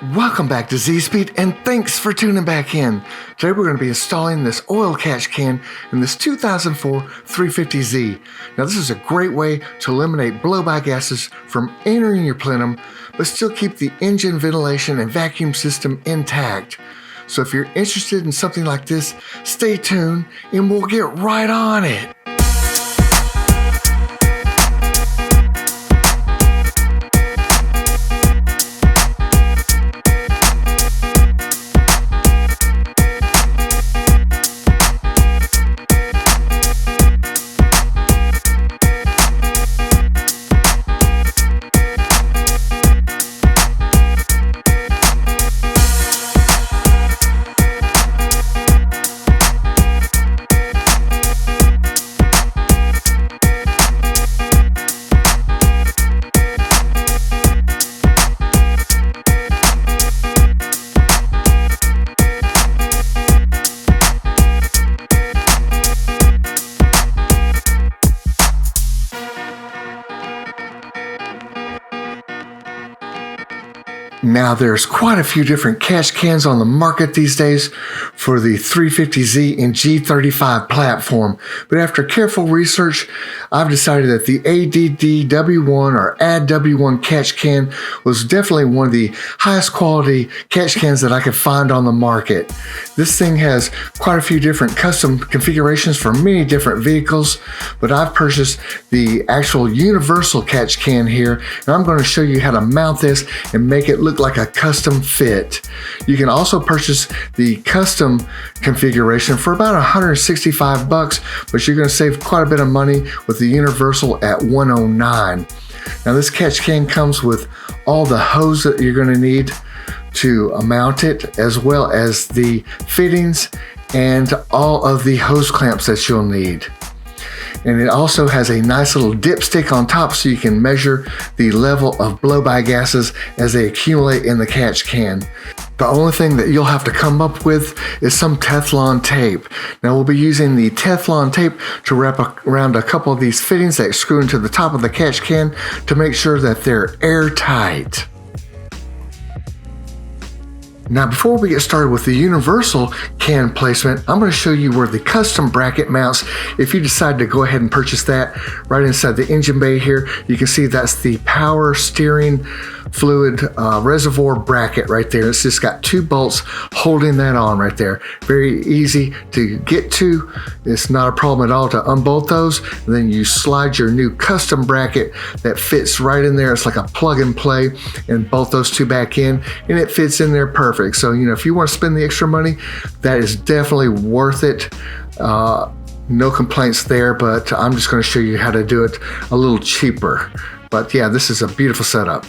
Welcome back to Z-Speed and thanks for tuning back in. Today we're going to be installing this oil catch can in this 2004 350Z. Now this is a great way to eliminate blow-by gases from entering your plenum, but still keep the engine ventilation and vacuum system intact. So if you're interested in something like this, stay tuned and we'll get right on it. Now there's quite a few different catch cans on the market these days for the 350Z and G35 platform, but after careful research, I've decided that the ADD-W1 or ADD-W1 catch can was definitely one of the highest quality catch cans that I could find on the market. This thing has quite a few different custom configurations for many different vehicles, but I've purchased the actual universal catch can here, and I'm going to show you how to mount this and make it look like a custom fit. You can also purchase the custom configuration for about 165 bucks, but you're going to save quite a bit of money with the universal at 109. Now this catch can comes with all the hose that you're going to need to mount it, as well as the fittings and all of the hose clamps that you'll need. And it also has a nice little dipstick on top so you can measure the level of blow-by gases as they accumulate in the catch can. The only thing that you'll have to come up with is some Teflon tape. Now we'll be using the Teflon tape to wrap around a couple of these fittings that screw into the top of the catch can to make sure that they're airtight. Now before we get started with the universal can placement, I'm going to show you where the custom bracket mounts. If you decide to go ahead and purchase that right inside the engine bay here, you can see that's the power steering fluid reservoir bracket right there. It's just got two bolts holding that on right there. Very easy to get to. It's not a problem at all to unbolt those. And then you slide your new custom bracket that fits right in there. It's like a plug and play, and bolt those two back in and it fits in there perfect. So, if you want to spend the extra money, that is definitely worth it. No complaints there, but I'm just going to show you how to do it a little cheaper. But yeah, this is a beautiful setup.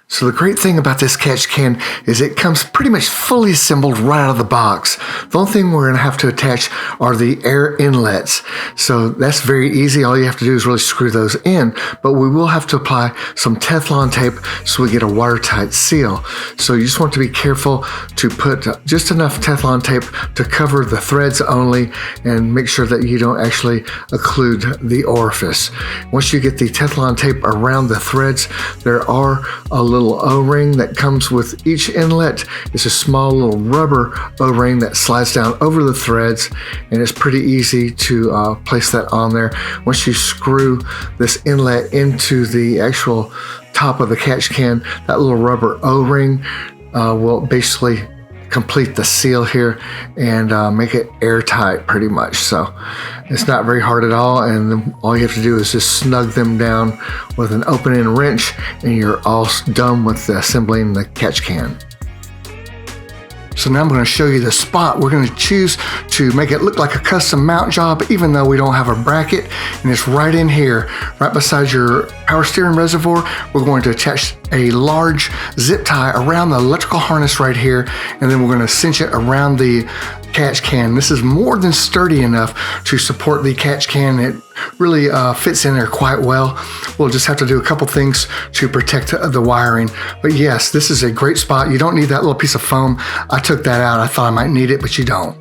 So the great thing about this catch can is it comes pretty much fully assembled right out of the box. The only thing we're going to have to attach are the air inlets. So that's very easy. All you have to do is really screw those in, but we will have to apply some Teflon tape so we get a watertight seal. So you just want to be careful to put just enough Teflon tape to cover the threads only and make sure that you don't actually occlude the orifice. Once you get the Teflon tape around the threads, there are a little O-ring that comes with each inlet. It's a small little rubber O-ring that slides down over the threads, and it's pretty easy to place that on there. Once you screw this inlet into the actual top of the catch can, that little rubber O-ring will basically complete the seal here and make it airtight pretty much. So it's not very hard at all, and then all you have to do is just snug them down with an open-end wrench and you're all done with assembling the catch can. So now I'm going to show you the spot we're going to choose to make it look like a custom mount job, even though we don't have a bracket, and it's right in here, right beside your power steering reservoir. We're going to attach a large zip tie around the electrical harness right here, and then we're going to cinch it around the catch can. This is more than sturdy enough to support the catch can. It really fits in there quite well. We'll just have to do a couple things to protect the wiring. But yes, this is a great spot. You don't need that little piece of foam. I took that out. I thought I might need it, but you don't.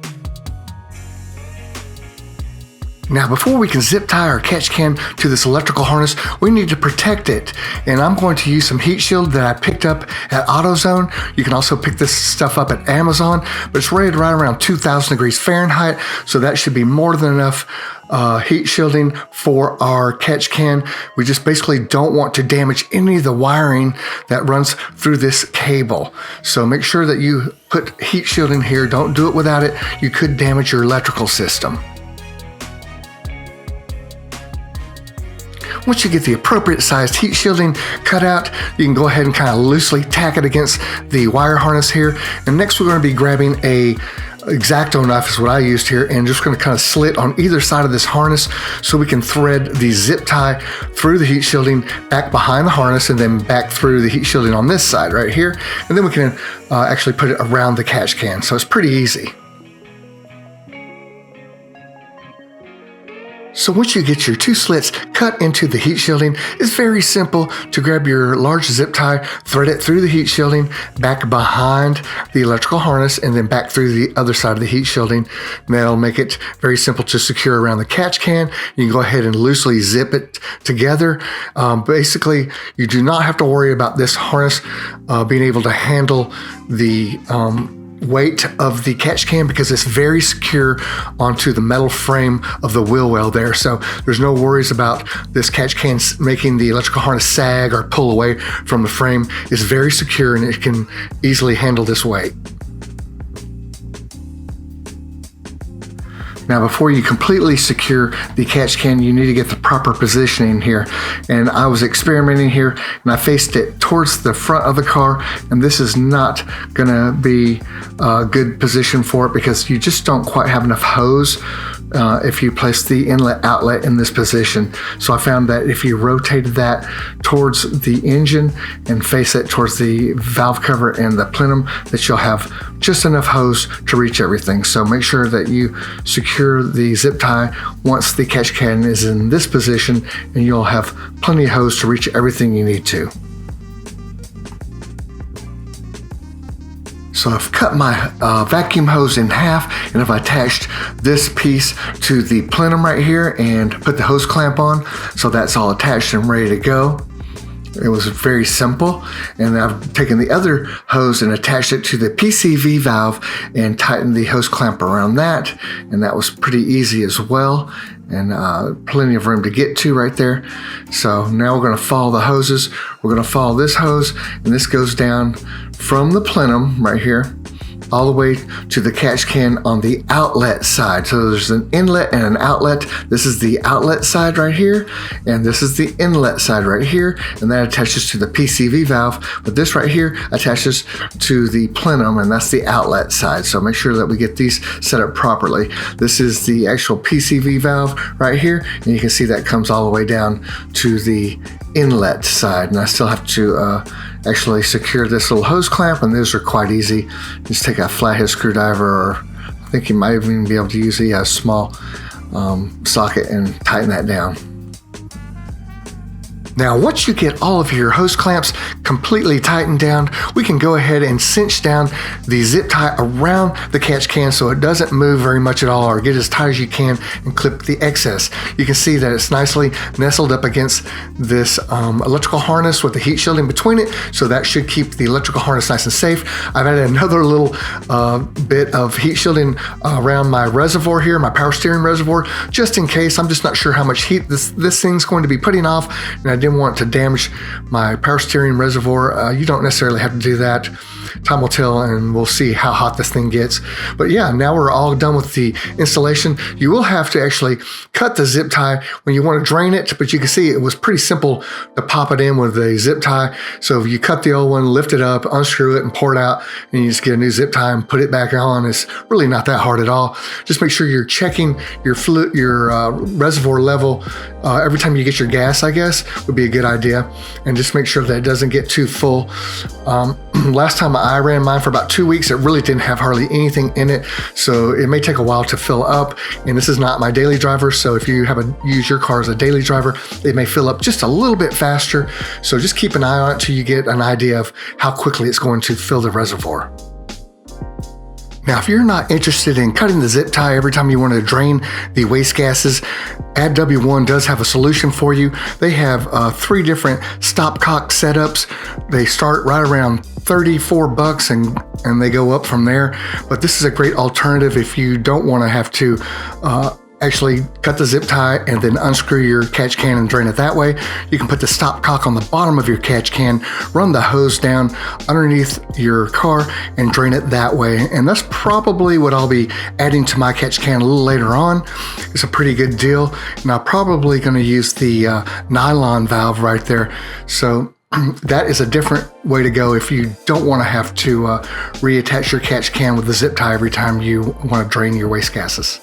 Now, before we can zip tie our catch can to this electrical harness, we need to protect it. And I'm going to use some heat shield that I picked up at AutoZone. You can also pick this stuff up at Amazon, but it's rated right around 2,000 degrees Fahrenheit, so that should be more than enough heat shielding for our catch can. We just basically don't want to damage any of the wiring that runs through this cable. So make sure that you put heat shielding here. Don't do it without it. You could damage your electrical system. Once you get the appropriate sized heat shielding cut out, you can go ahead and kind of loosely tack it against the wire harness here. And next we're going to be grabbing a X-Acto knife is what I used here, and just going to kind of slit on either side of this harness so we can thread the zip tie through the heat shielding back behind the harness and then back through the heat shielding on this side right here. And then we can actually put it around the catch can. So it's pretty easy. So once you get your two slits cut into the heat shielding, it's very simple to grab your large zip tie, thread it through the heat shielding, back behind the electrical harness, and then back through the other side of the heat shielding. And that'll make it very simple to secure around the catch can. You can go ahead and loosely zip it together. Basically, you do not have to worry about this harness being able to handle the weight of the catch can because it's very secure onto the metal frame of the wheel well there. So there's no worries about this catch can making the electrical harness sag or pull away from the frame. It's very secure and it can easily handle this weight. Now, before you completely secure the catch can, you need to get the proper positioning here. And I was experimenting here and I faced it towards the front of the car, and this is not gonna be a good position for it because you just don't quite have enough hose if you place the inlet outlet in this position. So I found that if you rotated that towards the engine and face it towards the valve cover and the plenum, that you'll have just enough hose to reach everything. So make sure that you secure the zip tie once the catch can is in this position, and you'll have plenty of hose to reach everything you need to. So I've cut my vacuum hose in half, and I've attached this piece to the plenum right here and put the hose clamp on. So that's all attached and ready to go. It was very simple. And I've taken the other hose and attached it to the PCV valve and tightened the hose clamp around that. And that was pretty easy as well. And plenty of room to get to right there. So now we're going to follow the hoses. We're going to follow this hose, and this goes down from the plenum right here all the way to the catch can on the outlet side. So there's an inlet and an outlet. This is the outlet side right here, and this is the inlet side right here, and that attaches to the PCV valve. But this right here attaches to the plenum, and that's the outlet side. So make sure that we get these set up properly. This is the actual PCV valve right here, and you can see that comes all the way down to the inlet side. And I still have to actually secure this little hose clamp, and those are quite easy. Just take a flathead screwdriver, or I think you might even be able to use a small socket and tighten that down. Now, once you get all of your hose clamps completely tightened down, we can go ahead and cinch down the zip tie around the catch can so it doesn't move very much at all, or get as tight as you can and clip the excess. You can see that it's nicely nestled up against this electrical harness with the heat shielding between it, so that should keep the electrical harness nice and safe. I've added another little bit of heat shielding around my reservoir here, my power steering reservoir, just in case. I'm just not sure how much heat this thing's going to be putting off, and I didn't want to damage my power steering reservoir. You don't necessarily have to do that. Time will tell, and we'll see how hot this thing gets. But yeah, now we're all done with the installation. You will have to actually cut the zip tie when you want to drain it, but you can see it was pretty simple to pop it in with a zip tie. So if you cut the old one, lift it up, unscrew it, and pour it out, and you just get a new zip tie and put it back on. It's really not that hard at all. Just make sure you're checking your reservoir level every time you get your gas, I guess, would be a good idea. And just make sure that it doesn't get too full. Last time I ran mine for about 2 weeks, it really didn't have hardly anything in it. So it may take a while to fill up. And this is not my daily driver. So if you use your car as a daily driver, it may fill up just a little bit faster. So just keep an eye on it till you get an idea of how quickly it's going to fill the reservoir. Now, if you're not interested in cutting the zip tie every time you want to drain the waste gases, AddW1 does have a solution for you. They have 3 different stopcock setups. They start right around $34 and they go up from there. But this is a great alternative if you don't want to have to actually cut the zip tie and then unscrew your catch can and drain it that way. You can put the stopcock on the bottom of your catch can, run the hose down underneath your car and drain it that way. And that's probably what I'll be adding to my catch can a little later on. It's a pretty good deal. And I'm probably going to use the nylon valve right there. So that is a different way to go if you don't want to have to reattach your catch can with the zip tie every time you want to drain your waste gases.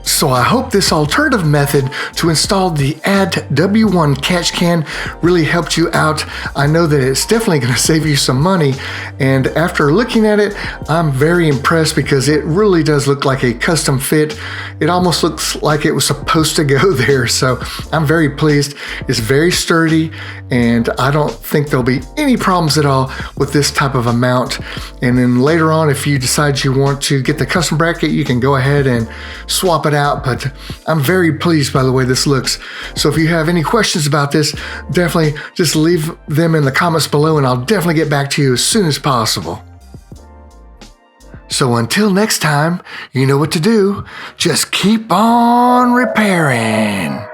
So I hope this alternative method to install the AddW1 catch can really helped you out. I know that it's definitely going to save you some money, and after looking at it, I'm very impressed because it really does look like a custom fit. It almost looks like it was supposed to go there, so I'm very pleased. It's very sturdy, and I don't think there'll be any problems at all with this type of a mount. And then later on, if you decide you want to get the custom bracket, you can go ahead and swap it out. But I'm very pleased by the way this looks. So if you have any questions about this, definitely just leave them in the comments below and I'll definitely get back to you as soon as possible. So until next time, you know what to do. Just keep on repairing.